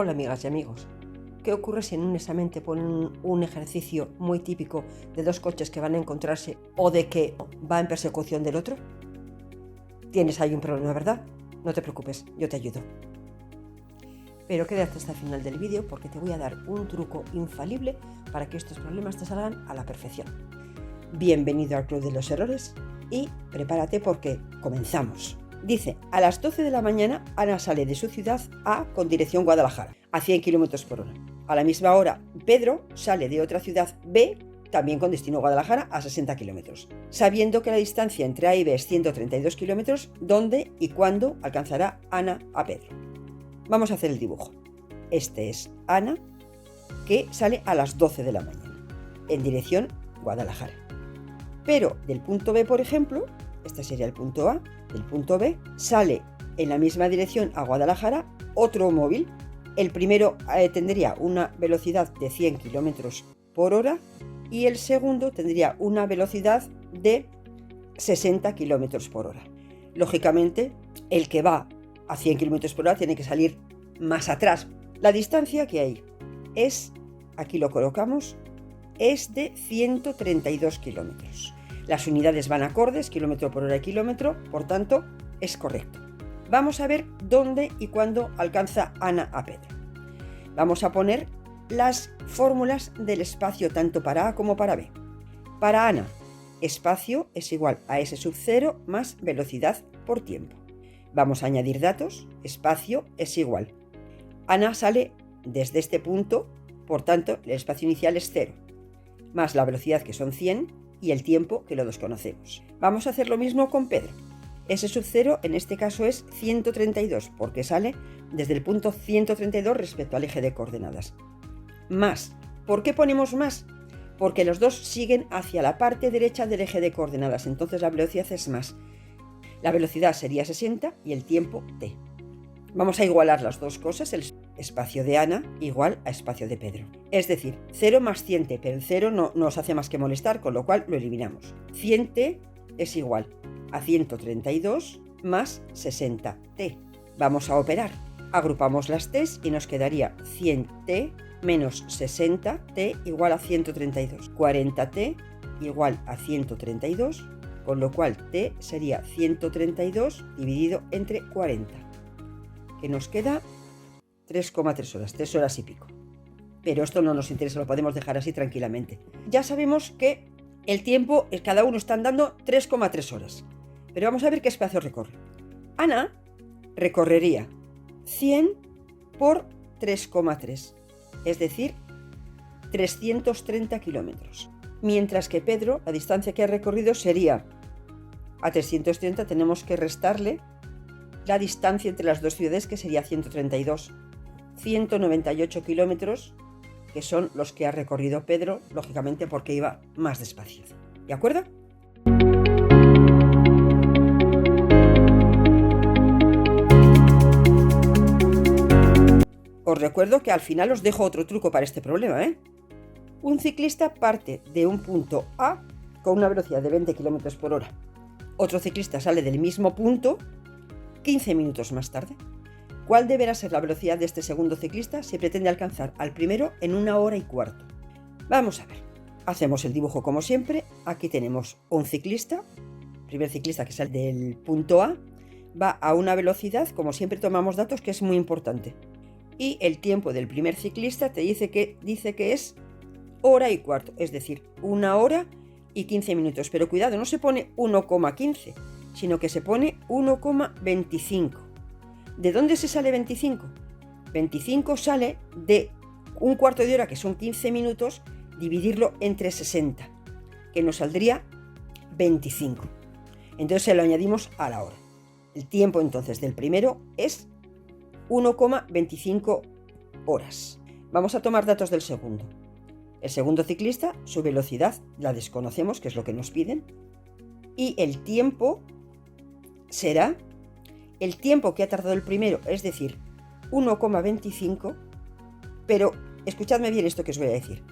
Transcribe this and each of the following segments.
Hola amigas y amigos. ¿Qué ocurre si en un examen te ponen un ejercicio muy típico de dos coches que van a encontrarse o de que va en persecución del otro? Tienes ahí un problema, ¿verdad? No te preocupes, yo te ayudo. Pero quédate hasta el final del vídeo porque te voy a dar un truco infalible para que estos problemas te salgan a la perfección. Bienvenido al Club de los Errores y prepárate porque comenzamos. Dice, a las 12 de la mañana Ana sale de su ciudad A con dirección Guadalajara, a 100 km por hora. A la misma hora, Pedro sale de otra ciudad B, también con destino Guadalajara, a 60 km. Sabiendo que la distancia entre A y B es 132 km, ¿dónde y cuándo alcanzará Ana a Pedro? Vamos a hacer el dibujo. Este es Ana, que sale a las 12 de la mañana, en dirección Guadalajara. Pero del punto B, por ejemplo, este sería el punto A, del punto B, sale en la misma dirección a Guadalajara otro móvil. El primero tendría una velocidad de 100 km por hora y el segundo tendría una velocidad de 60 km por hora. Lógicamente, el que va a 100 km por hora tiene que salir más atrás. La distancia que hay es, aquí lo colocamos, es de 132 kilómetros. Las unidades van acordes, kilómetro por hora y kilómetro, por tanto, es correcto. Vamos a ver dónde y cuándo alcanza Ana a Pedro. Vamos a poner las fórmulas del espacio tanto para A como para B. Para Ana, espacio es igual a S sub 0 más velocidad por tiempo. Vamos a añadir datos, espacio es igual. Ana sale desde este punto, por tanto, el espacio inicial es 0, más la velocidad que son 100 y el tiempo que lo desconocemos. Vamos a hacer lo mismo con Pedro. S sub 0 en este caso es 132 porque sale desde el punto 132 respecto al eje de coordenadas. Más. ¿Por qué ponemos más? Porque los dos siguen hacia la parte derecha del eje de coordenadas, entonces la velocidad es más. La velocidad sería 60 y el tiempo t. Vamos a igualar las dos cosas, el espacio de Ana igual a espacio de Pedro. Es decir, 0 más 100t, pero el 0 no nos hace más que molestar, con lo cual lo eliminamos. 100t es igual a 132 más 60t. Vamos a operar. Agrupamos las t's y nos quedaría 100t menos 60t igual a 132. 40t igual a 132, con lo cual t sería 132 dividido entre 40. Que nos queda 3,3 horas, 3 horas y pico. Pero esto no nos interesa, lo podemos dejar así tranquilamente. Ya sabemos que el tiempo, cada uno está andando 3,3 horas. Pero vamos a ver qué espacio recorre. Ana recorrería 100 por 3,3, es decir, 330 kilómetros. Mientras que Pedro, la distancia que ha recorrido sería, a 330 tenemos que restarle la distancia entre las dos ciudades, que sería 132. 198 kilómetros, que son los que ha recorrido Pedro, lógicamente porque iba más despacio. ¿De acuerdo? Os recuerdo que al final os dejo otro truco para este problema, Un ciclista parte de un punto A con una velocidad de 20 km por hora. Otro ciclista sale del mismo punto 15 minutos más tarde. ¿Cuál deberá ser la velocidad de este segundo ciclista si pretende alcanzar al primero en 1 hora y cuarto? Vamos a ver. Hacemos el dibujo como siempre. Aquí tenemos un ciclista, primer ciclista que sale del punto A, va a una velocidad, como siempre tomamos datos, que es muy importante. Y el tiempo del primer ciclista te dice que es hora y cuarto, es decir, 1 hora y 15 minutos. Pero cuidado, no se pone 1,15, sino que se pone 1,25. ¿De dónde se sale 25? 25 sale de un cuarto de hora, que son 15 minutos, dividirlo entre 60, que nos saldría 25. Entonces se lo añadimos a la hora. El tiempo entonces del primero es 1,25 horas. Vamos a tomar datos del segundo. El segundo ciclista, su velocidad la desconocemos, que es lo que nos piden, y el tiempo será el tiempo que ha tardado el primero, es decir, 1,25, pero escuchadme bien esto que os voy a decir.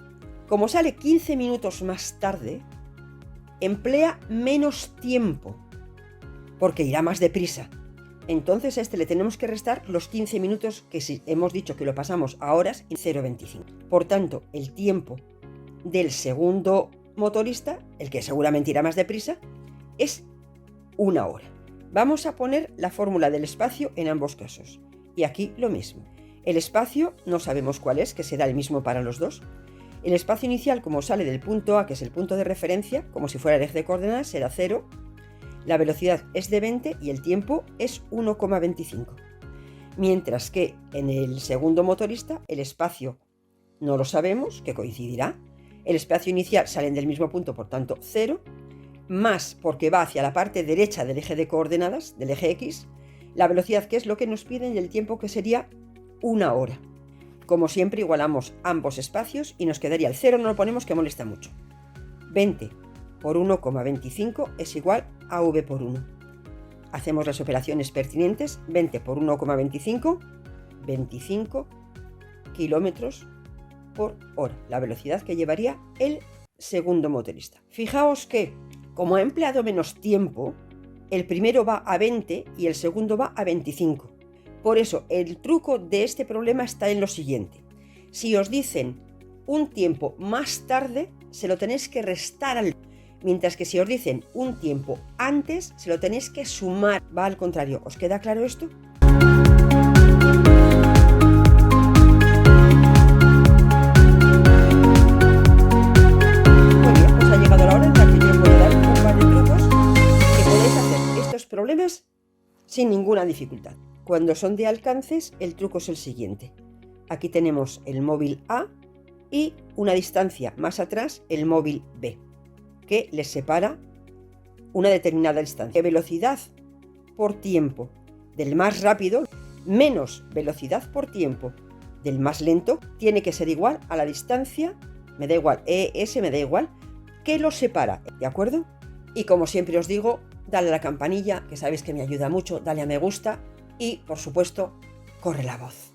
Como sale 15 minutos más tarde, emplea menos tiempo, porque irá más deprisa. Entonces a este le tenemos que restar los 15 minutos que si hemos dicho que lo pasamos a horas en 0,25. Por tanto, el tiempo del segundo motorista, el que seguramente irá más deprisa, es 1 hora. Vamos a poner la fórmula del espacio en ambos casos. Y aquí lo mismo. El espacio no sabemos cuál es, que será el mismo para los dos. El espacio inicial, como sale del punto A, que es el punto de referencia, como si fuera el eje de coordenadas, será 0. La velocidad es de 20 y el tiempo es 1,25. Mientras que en el segundo motorista, el espacio no lo sabemos, que coincidirá. El espacio inicial salen del mismo punto, por tanto 0, más porque va hacia la parte derecha del eje de coordenadas, del eje X, la velocidad, que es lo que nos piden, y el tiempo, que sería 1 hora. Como siempre, igualamos ambos espacios y nos quedaría el 0, no lo ponemos, que molesta mucho. 20 por 1,25 es igual a v por 1. Hacemos las operaciones pertinentes. 20 por 1,25, 25 kilómetros por hora, la velocidad que llevaría el segundo motorista. Fijaos que, como ha empleado menos tiempo, el primero va a 20 y el segundo va a 25. Por eso, el truco de este problema está en lo siguiente. Si os dicen un tiempo más tarde, se lo tenéis que restar al... Mientras que si os dicen un tiempo antes, se lo tenéis que sumar. Va al contrario. ¿Os queda claro esto? Muy bien, pues ha llegado la hora en la que yo os voy a dar un par de trucos que podéis hacer estos problemas sin ninguna dificultad. Cuando son de alcances, el truco es el siguiente. Aquí tenemos el móvil A y una distancia más atrás el móvil B, que les separa una determinada distancia. Velocidad por tiempo del más rápido menos velocidad por tiempo del más lento tiene que ser igual a la distancia, me da igual, ES me da igual, que los separa, ¿de acuerdo? Y como siempre os digo, dale a la campanilla, que sabéis que me ayuda mucho, dale a me gusta y, por supuesto, corre la voz.